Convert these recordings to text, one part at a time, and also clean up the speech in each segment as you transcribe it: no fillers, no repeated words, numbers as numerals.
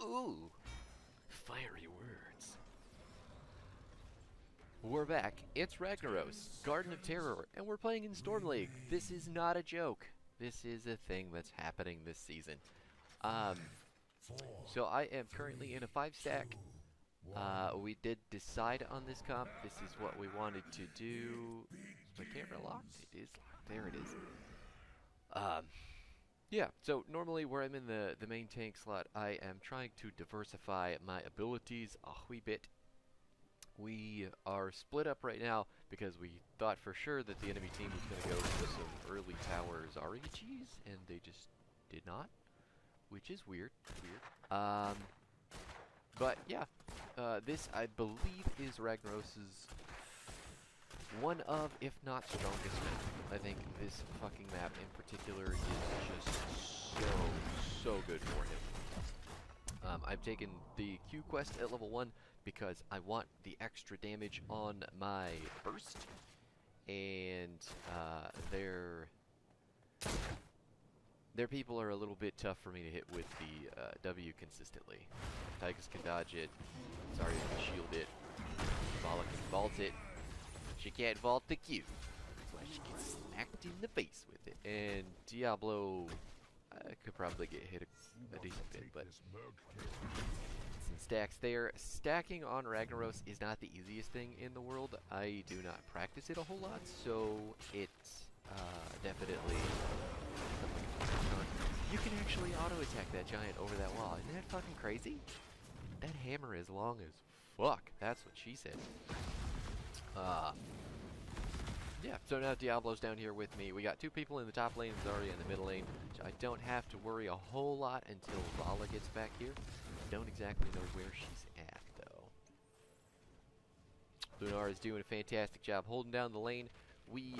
Ooh, fiery words. We're back. It's Ragnaros, Garden of Terror, and we're playing in Storm League. This is not a joke. This is a thing that's happening this season. So I am currently in a 5-stack. We did decide on this comp. This is what we wanted to do. Is my camera locked? It is locked. There it is. Yeah, so normally where I'm in the main tank slot, I am trying to diversify my abilities a wee bit. We are split up right now because we thought for sure that the enemy team was going to go for some early towers REGs, and they just did not, which is weird. But yeah, this I believe is Ragnaros's one of, if not strongest map. I think this fucking map in particular is just so good for him. I've taken the Q quest at level 1 because I want the extra damage on my burst, and their people are a little bit tough for me to hit with the W consistently. Tychus can dodge it, Zarya can shield it, Vala can vault it. She can't vault the Q. That's why she gets smacked in the face with it. And Diablo could probably get hit a decent bit, but some stacks there. Stacking on Ragnaros is not the easiest thing in the world. I do not practice it a whole lot, so it's definitely something to focus on. You can actually auto-attack that giant over that wall. Isn't that fucking crazy? That hammer is long as fuck. That's what she said. Yeah, so now Diablo's down here with me. We got 2 people in the top lane, Zarya in the middle lane, so I don't have to worry a whole lot until Vala gets back here. Don't exactly know where she's at, though. Lunar is doing a fantastic job holding down the lane. We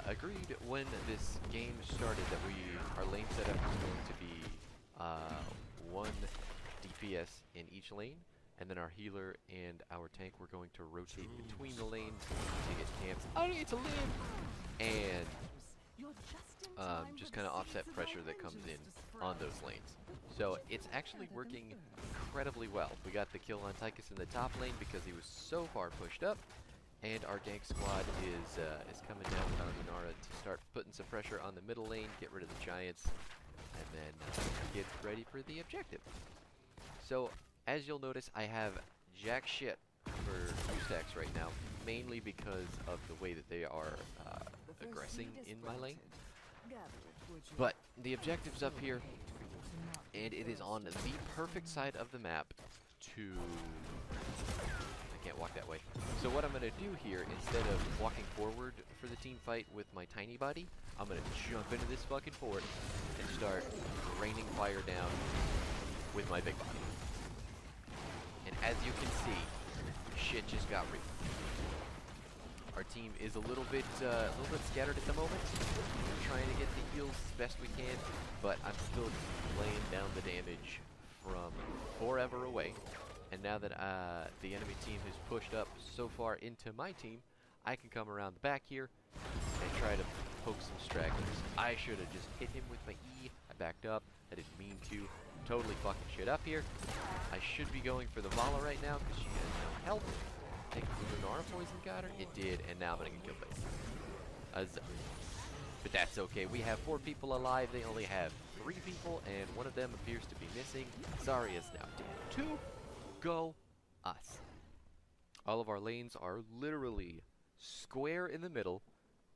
agreed when this game started that our lane setup was going to be 1 DPS in each lane, and then our healer and our tank were going to rotate between the lanes to get camps. I need to live! And just kind of offset pressure that comes in on those lanes. So it's actually working incredibly well. We got the kill on Tychus in the top lane because he was so far pushed up, and our gank squad is coming down with Ragnaros to start putting some pressure on the middle lane, get rid of the giants, and then get ready for the objective. So as you'll notice, I have jack shit for 2 stacks right now, mainly because of the way that they are aggressing in my lane. But the objective's up here, and it is on the perfect side of the map to... I can't walk that way. So what I'm going to do here, instead of walking forward for the team fight with my tiny body, I'm going to jump into this fucking fort and start raining fire down with my big body. And as you can see, shit just got real. Our team is a little bit scattered at the moment. We're trying to get the heals as best we can, but I'm still laying down the damage from forever away. And now that the enemy team has pushed up so far into my team, I can come around the back here and try to poke some stragglers. I should have just hit him with my E. I backed up. I didn't mean to. Totally fucking shit up here. I should be going for the Vala right now because she has no health. I think the Lunar poison got her. It did, and now I'm gonna get killed by but that's okay. We have 4 people alive. They only have 3 people, and one of them appears to be missing. Zarya is now dead. 2. Go us. All of our lanes are literally square in the middle.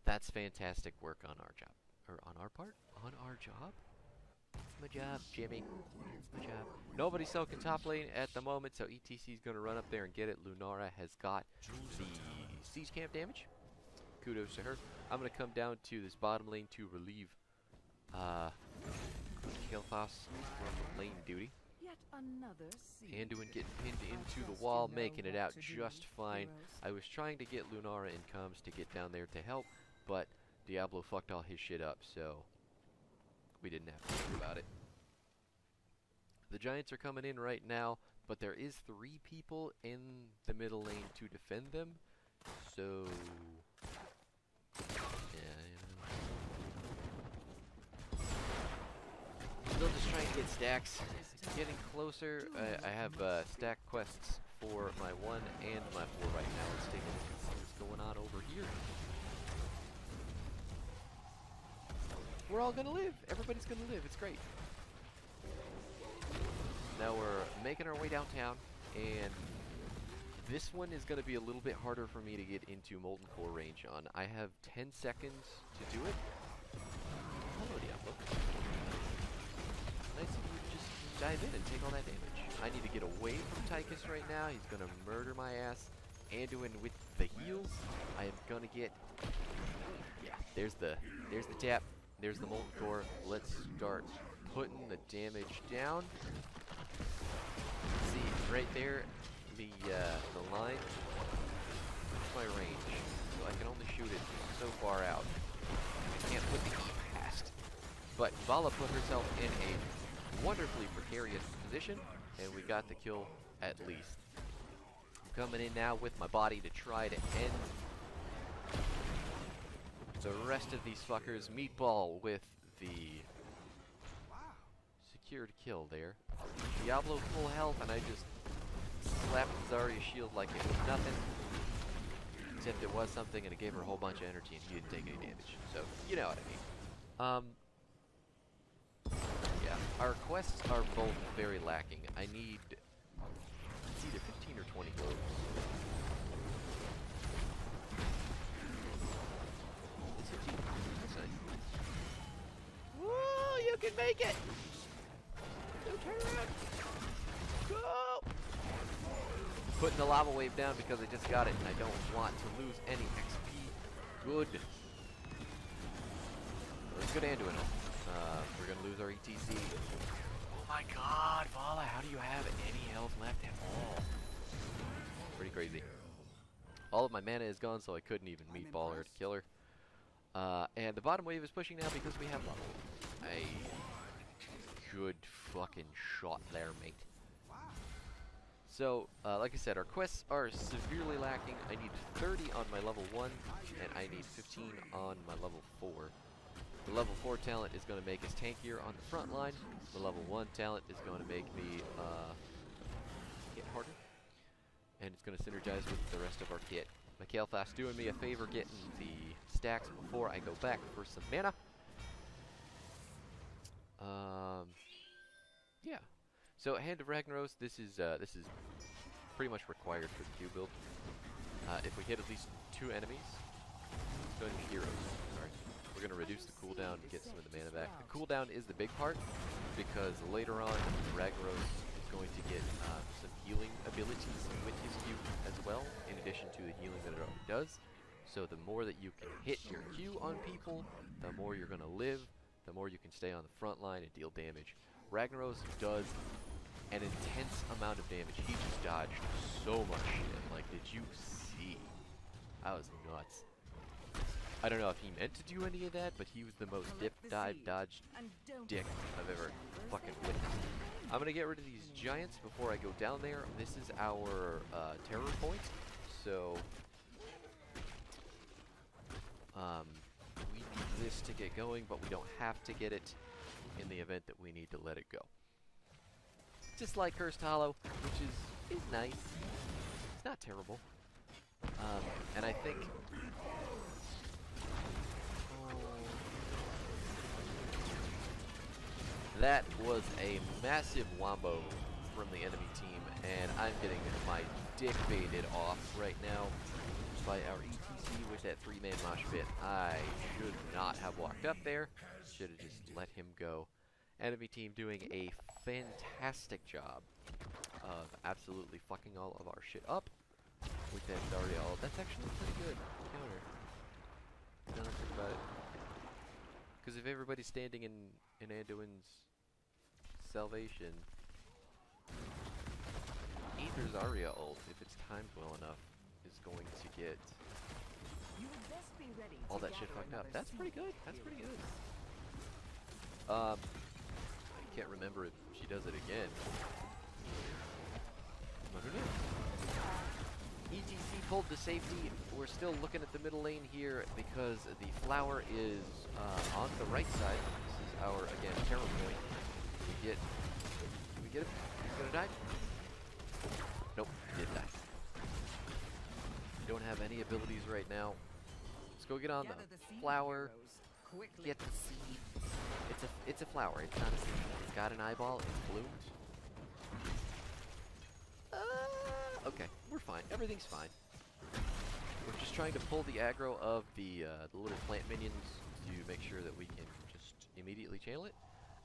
That's fantastic work on our job. Or on our part? On our job? It's my job, Jimmy. It's my job. Nobody's soaking top lane at the moment, so ETC is going to run up there and get it. Lunara has got the siege camp damage. Kudos to her. I'm going to come down to this bottom lane to relieve Kel'Thas from lane duty. Yet another Anduin getting pinned into the wall, making it out just fine. I was trying to get Lunara in comms to get down there to help, but Diablo fucked all his shit up, so we didn't have to think about it. The Giants are coming in right now, but there is 3 people in the middle lane to defend them, so... yeah, you know. They'll just try and get stacks. getting closer. I have stack quests for my 1 and my 4 right now. Let's take a look and see what's going on over here. We're all gonna live. Everybody's gonna live. It's great. Now we're making our way downtown, and this one is gonna be a little bit harder for me to get into Molten Core range on. I have 10 seconds to do it. Hello, Diablo. Nice of you to just dive in and take all that damage. I need to get away from Tychus right now. He's gonna murder my ass. Anduin with the heals. I am gonna get. Yeah, there's the tap. There's the Molten Core. Let's start putting the damage down. See right there, the line. What's my range? So I can only shoot it so far out. I can't put the E past. But Vala put herself in a wonderfully precarious position, and we got the kill at least. I'm coming in now with my body to try to end the rest of these fuckers. Meatball with the secured kill there. Diablo full health, and I just slapped Zarya's shield like it was nothing. Except it was something, and it gave her a whole bunch of energy, and he didn't take any damage. So, you know what I mean. Yeah, our quests are both very lacking. I need, it's either 15 or 20 globes. It's 15. That's nice. Woo! You can make it! Don't turn around! Go! Putting the lava wave down because I just got it, and I don't want to lose any XP. Good. Let's go to Anduin. We're gonna lose our ETC. Oh my god, Vala, how do you have any health left at all? Pretty crazy. All of my mana is gone, so I couldn't even meatball her to kill her. And the bottom wave is pushing now because we have lava. A good fucking shot there, mate. So, like I said, our quests are severely lacking. I need 30 on my level 1, and I need 15 on my level 4. The level 4 talent is going to make us tankier on the front line. The level 1 talent is going to make me hit harder. And it's going to synergize with the rest of our kit. Mikhailfast doing me a favor getting the stacks before I go back for some mana. Yeah. So Hand of Ragnaros, this is pretty much required for the Q build. If we hit at least 2 enemies, it's going to be heroes. Sorry. We're going to reduce the cooldown to get some of the mana back. The cooldown is the big part, because later on, Ragnaros is going to get some healing abilities with his Q as well, in addition to the healing that it already does. So the more that you can hit your Q on people, the more you're going to live, the more you can stay on the front line and deal damage. Ragnaros does an intense amount of damage. He just dodged so much shit. Like, did you see? That was nuts. I don't know if he meant to do any of that, but he was the most dip, dive, dodge dick I've ever fucking witnessed. I'm gonna get rid of these giants before I go down there. This is our terror point, so we need this to get going, but we don't have to get it in the event that we need to let it go. Just like Cursed Hollow, which is nice. It's not terrible. And I think that was a massive wombo from the enemy team, and I'm getting my dick baited off right now by our ETC with that 3-man mosh pit. I should not have walked up there. Should have just let him go. Enemy team doing a fantastic job of absolutely fucking all of our shit up with that Zarya ult. That's actually pretty good counter. Now that I think about it. Because if everybody's standing in Anduin's salvation, either Zarya ult, if it's timed well enough, is going to get all that shit fucked up. That's pretty good. That's pretty good. I can't remember if she does it again. I don't know. ETC pulled to safety. We're still looking at the middle lane here because the flower is on the right side. This is our, again, terror point. We we get him? He's gonna die? Nope, he did die. We don't have any abilities right now. Let's go get on the flower. Get the seed. It's a flower. It's not a seed. It's got an eyeball. It's bloomed. Okay, we're fine. Everything's fine. We're just trying to pull the aggro of the little plant minions to make sure that we can just immediately channel it.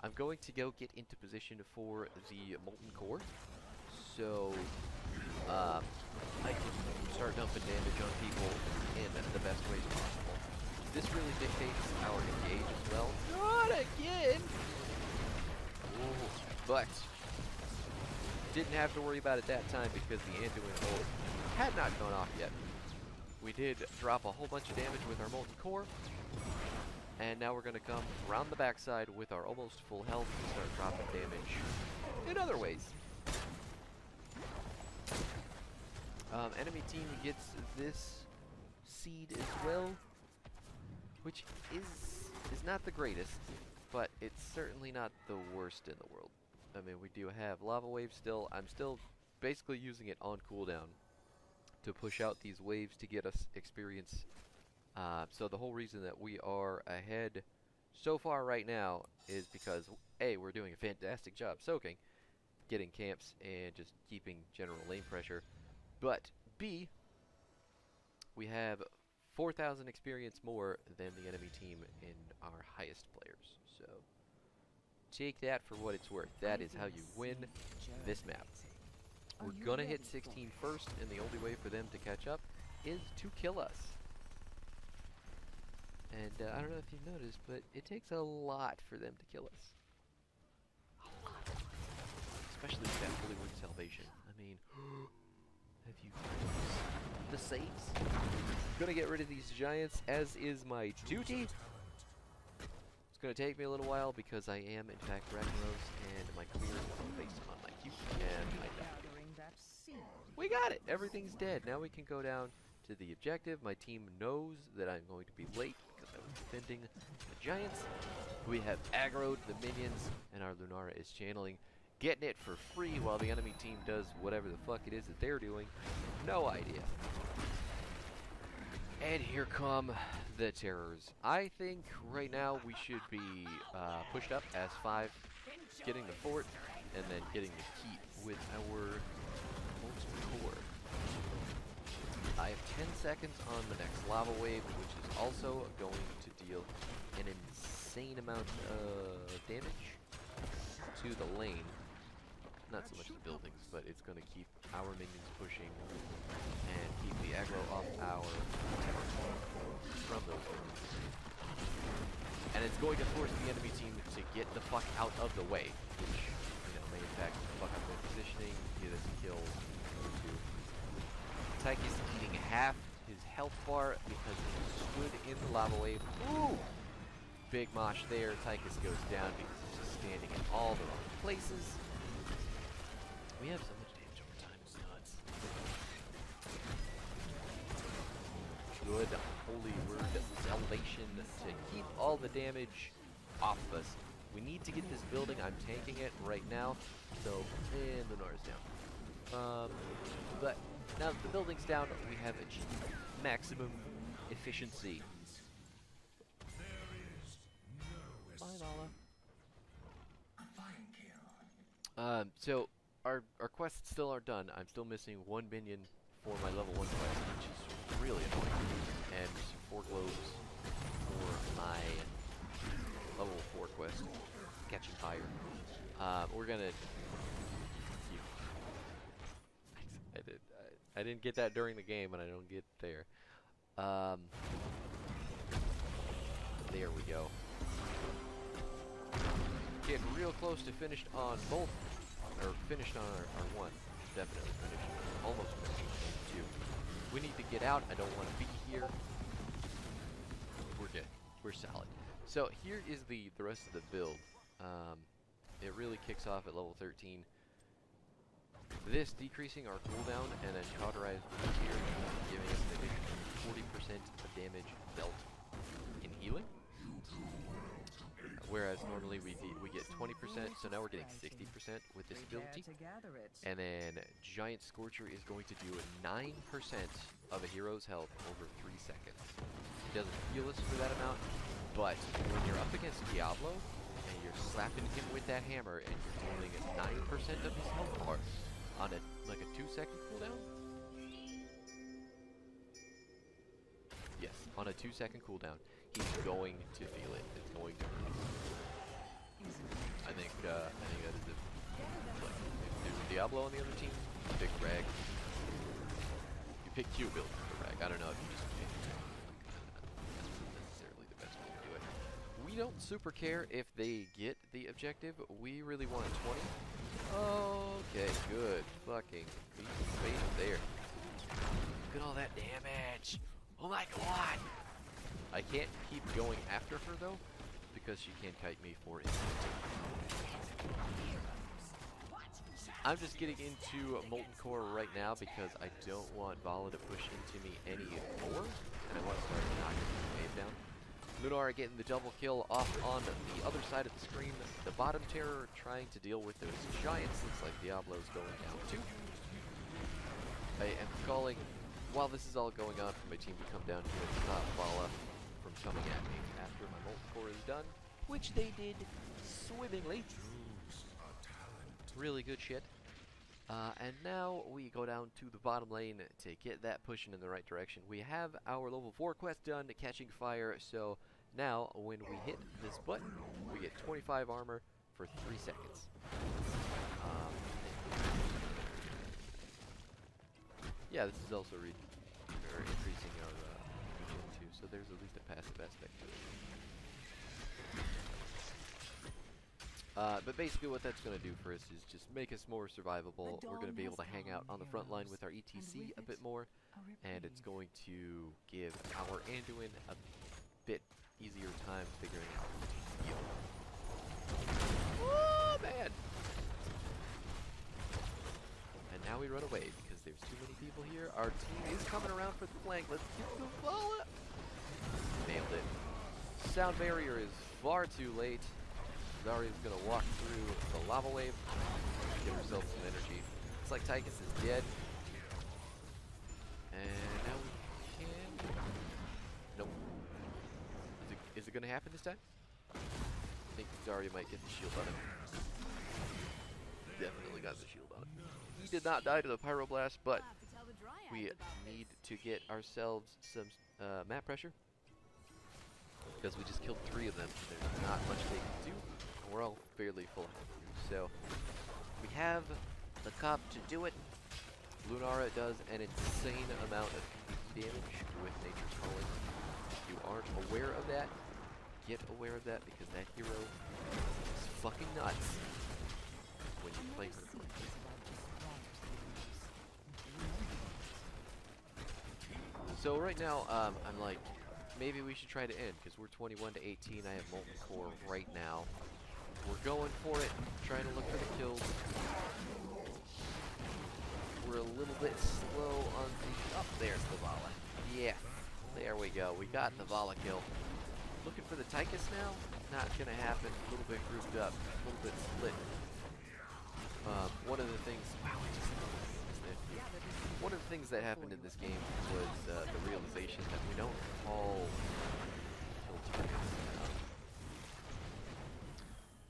I'm going to go get into position for the molten core, so I can start dumping damage on people in the best ways possible. This really dictates our engage as well. Not again! Ooh, but didn't have to worry about it that time because the Anduin ult had not gone off yet. We did drop a whole bunch of damage with our molten core, and now we're going to come around the backside with our almost full health and start dropping damage in other ways. Enemy team gets this seed as well, which is not the greatest, but it's certainly not the worst in the world. I mean, we do have lava waves still. I'm still basically using it on cooldown to push out these waves to get us experience. So the whole reason that we are ahead so far right now is because A, we're doing a fantastic job soaking, getting camps, and just keeping general lane pressure. But B, we have 4,000 experience more than the enemy team in our highest players. So take that for what it's worth. That is how you win this map. We're gonna hit 16 first, and the only way for them to catch up is to kill us. And I don't know if you've noticed, but it takes a lot for them to kill us. A lot. Especially with that Holy Word Salvation. I mean, have you noticed the saves? Gonna get rid of these giants, as is my duty. It's gonna take me a little while because I am, in fact, Ragnaros, and my career is based on my Q, and I died. We got it! Everything's dead. Now we can go down to the objective. My team knows that I'm going to be late because I was defending the giants. We have aggroed the minions, and our Lunara is channeling, getting it for free while the enemy team does whatever the fuck it is that they're doing. No idea. And here come the terrors. I think right now we should be pushed up as 5, getting the fort, and then getting the keep with our molten core. I have 10 seconds on the next lava wave, which is also going to deal an insane amount of damage to the lane. Not so much the buildings, but it's going to keep our minions pushing and keep the aggro off our from those minions. And it's going to force the enemy team to get the fuck out of the way, which, you know, may in fact fuck up their positioning, get us killed. Tyke is eating half his health bar because he stood in the lava wave. Ooh! Big mosh there. Tychus goes down because he's just standing in all the wrong places. We have so much damage over time, it's nuts. Good Holy Word Salvation to keep all the damage off of us. We need to get this building. I'm tanking it right now. So, and Lunar's down. But now that the building's down, we have achieved maximum efficiency. Bye, Nala. So our quests still aren't done. I'm still missing 1 minion for my level 1 quest, which is really annoying. And 4 globes for my level 4 quest, catching fire. We're gonna... I didn't get that during the game, and I don't get there. There we go. Getting real close to finished on both, or finished on our 1. Definitely finished. Almost finished on 2. We need to get out. I don't want to be here. We're good. We're solid. So here is the rest of the build. It really kicks off at level 13. This decreasing our cooldown and then cauterize here, giving us an additional 40% of damage dealt in healing. whereas normally we get 20%, so now we're getting 60% with this ability. And then Giant Scorcher is going to do 9% of a hero's health over 3 seconds. It doesn't heal us for that amount, but when you're up against Diablo and you're slapping him with that hammer and you're dealing 9% of his health bar on a 2-second cooldown. Yes, on a 2-second cooldown, he's going to feel it. It's going to hurt. I think that is it. Like, if there's Diablo on the other team, you pick Rag. You pick Q build for Rag. I don't know if you just pick that's not necessarily the best way to do it. We don't super care if they get the objective. We really want 20. Okay, good. Fucking beat the space there. Look at all that damage. Oh my god! I can't keep going after her though, because she can kite me for infinity. I'm just getting into Molten Core right now because I don't want Vala to push into me anymore, and I want to start knocking the wave down. Lunara getting the double kill off on the other side of the screen. The bottom terror trying to deal with those giants. Looks like Diablo's going down too. I am calling, while this is all going on for my team to come down here and stop Vala from coming at me after my Molten Core is done, which they did swimmingly. Really good shit. And now we go down to the bottom lane to get that pushing in the right direction. We have our level 4 quest done, catching fire, so now when we hit this button, we get 25 armor for 3 seconds. Yeah, this is also increasing our regen too, so there's at least a passive aspect to it. But basically what that's going to do for us is just make us more survivable. We're going to be able to hang out on the front line with our ETC a bit more, and it's going to give our Anduin a bit easier time figuring out what to heal. Oh, man! And now we run away because there's too many people here. Our team is coming around for the flank. Let's get the ball up! Nailed it. Sound barrier is far too late. Zarya's gonna walk through the lava wave, give herself some energy. Looks like Tychus is dead. And now we can... Nope. Is it gonna happen this time? I think Zarya might get the shield on him. Definitely got the shield on him. He did not die to the pyroblast, but we need to get ourselves some map pressure. Because we just killed 3 of them, so there's not much they can do. We're all fairly full. So, we have the cop to do it. Lunara does an insane amount of PvP damage with Nature's Calling. If you aren't aware of that, get aware of that because that hero is fucking nuts when you play her. So right now, I'm like, maybe we should try to end, because we're 21 to 18. I have Molten Core right now. We're going for it, trying to look for the kills. We're a little bit slow on the... Oh, there's the Vala. Yeah, there we go. We got the Vala kill. Looking for the Tychus now? Not going to happen. A little bit grouped up, a little bit split. One of the things... Wow, one of the things that happened in this game was the realization that we don't all kill targets.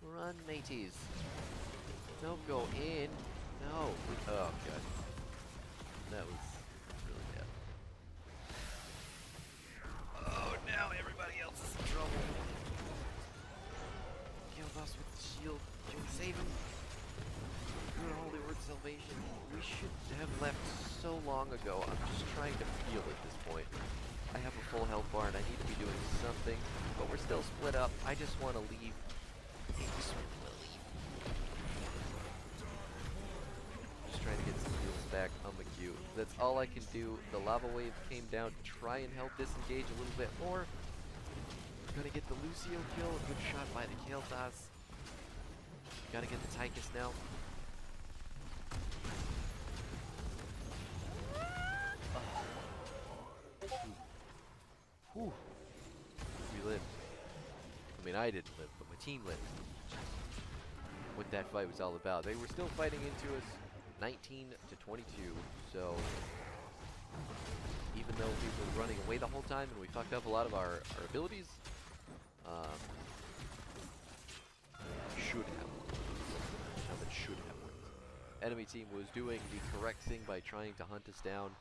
Run, mateys. Don't go in. No. Oh, God. That was really bad. Oh, now everybody else is in trouble. Kill us with the shield. Can we save him? Good holy word salvation. We should have left so long ago. I'm just trying to feel at this point. I have a full health bar and I need to be doing something, but we're still split up. I just want to leave. Just trying to get some heals back on the queue. That's all I can do. The lava wave came down to try and help disengage a little bit more. We're gonna get the Lucio kill. A good shot by the Kael'thas. Gotta get the Tychus now. Whew. We lived. I mean, I didn't live, but my team lived. What that fight was all about. They were still fighting into us, 19 to 22. So even though we were running away the whole time and we fucked up a lot of our abilities, should have won. Now that should have won. Enemy team was doing the correct thing by trying to hunt us down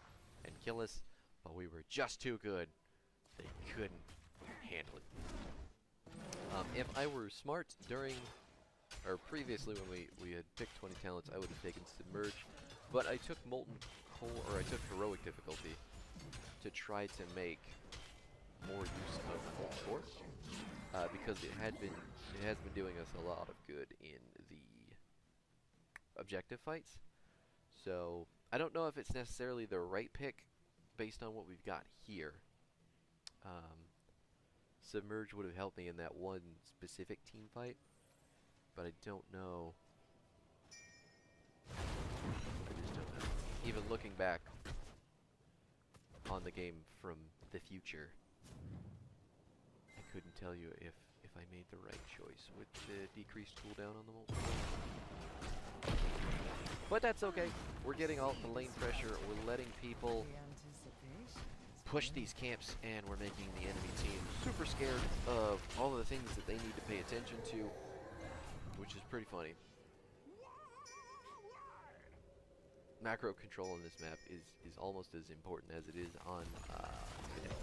and kill us, but we were just too good. They couldn't handle it. If I were smart during, or previously when we had picked 20 talents, I would have taken Submerge, but I took Molten Core, or I took Heroic difficulty to try to make more use of Molten Core, because it has been doing us a lot of good in the objective fights. So I don't know if it's necessarily the right pick based on what we've got here. Submerge would have helped me in that one specific team fight, but I don't know. I just don't know. Even looking back on the game from the future, I couldn't tell you if I made the right choice with the decreased cooldown on the multiple. But that's okay. We're getting all the lane pressure. We're letting people push these camps, and we're making the enemy team super scared of all of the things that they need to pay attention to, which is pretty funny. Macro control on this map is almost as important as it is on Today.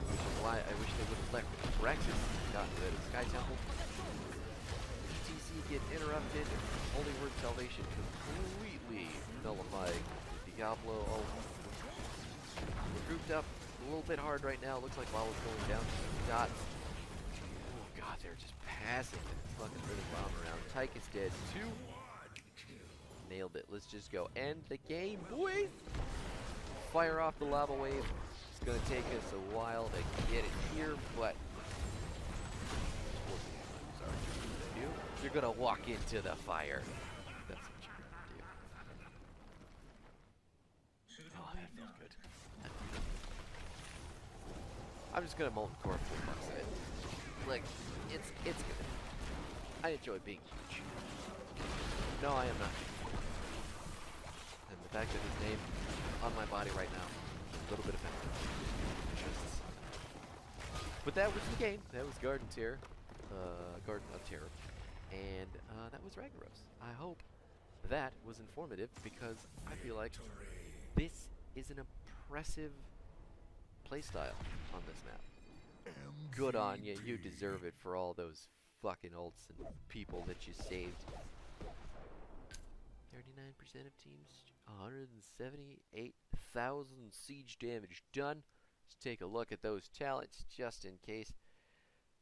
Which is why I wish they would have left Raxus gotten rid of Sky Temple. TC get interrupted. Holy Word Salvation completely nullifying the Diablo. Oh, we're grouped up a little bit hard right now. Looks like Lala's going down to some dots. Oh god, they're just passing the fucking really bomb around. Tyke is dead too. Nailed it. Let's just go end the game, boys. Fire off the lava wave. It's gonna take us a while to get it here, but you're gonna walk into the fire. That's what you're gonna do. Oh, that feels good. I'm just gonna Molten Core full fuck's sake. Like, it's good. I enjoy being huge. No, I am not. And the fact that his name on my body right now, a little bit offensive. But that was the game. That was Garden Terror. Garden of Terror. And that was Ragnaros. I hope that was informative, because I feel like this is an impressive playstyle on this map. Good on you. You deserve it for all those fucking ults and people that you saved. 39% of teams, 178,000 siege damage done. Let's take a look at those talents just in case.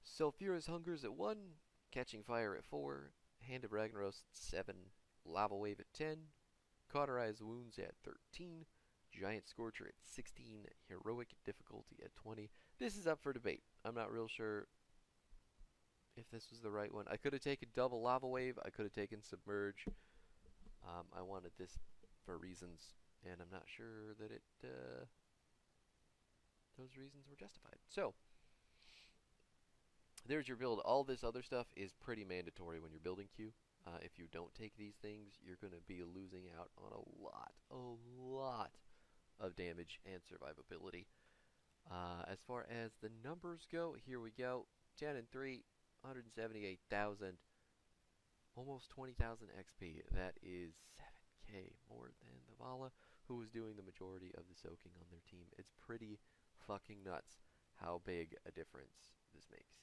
Sulphurous Hungers at 1, Catching Fire at 4, Hand of Ragnaros at 7, Lava Wave at 10, Cauterize Wounds at 13, Giant Scorcher at 16, Heroic Difficulty at 20. This is up for debate. I'm not real sure if this was the right one. I could have taken double Lava Wave. I could have taken Submerge. I wanted this for reasons, and I'm not sure that those reasons were justified. So there's your build. All this other stuff is pretty mandatory when you're building Q. If you don't take these things, you're going to be losing out on a lot of damage and survivability. As far as the numbers go, here we go. 10 and 3, 178,000. Almost 20,000 XP. That is 7k more than the Vala, who was doing the majority of the soaking on their team. It's pretty fucking nuts how big a difference this makes.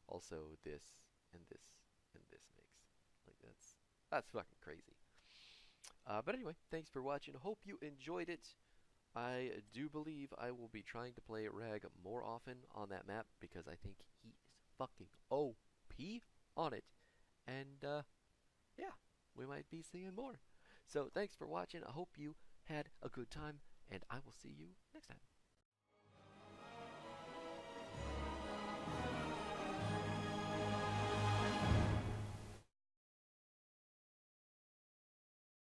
Also, this and this and this makes. Like, that's fucking crazy. But anyway, thanks for watching. Hope you enjoyed it. I do believe I will be trying to play Rag more often on that map, because I think he is fucking OP on it. And, yeah, we might be seeing more. So, thanks for watching. I hope you had a good time, and I will see you next time.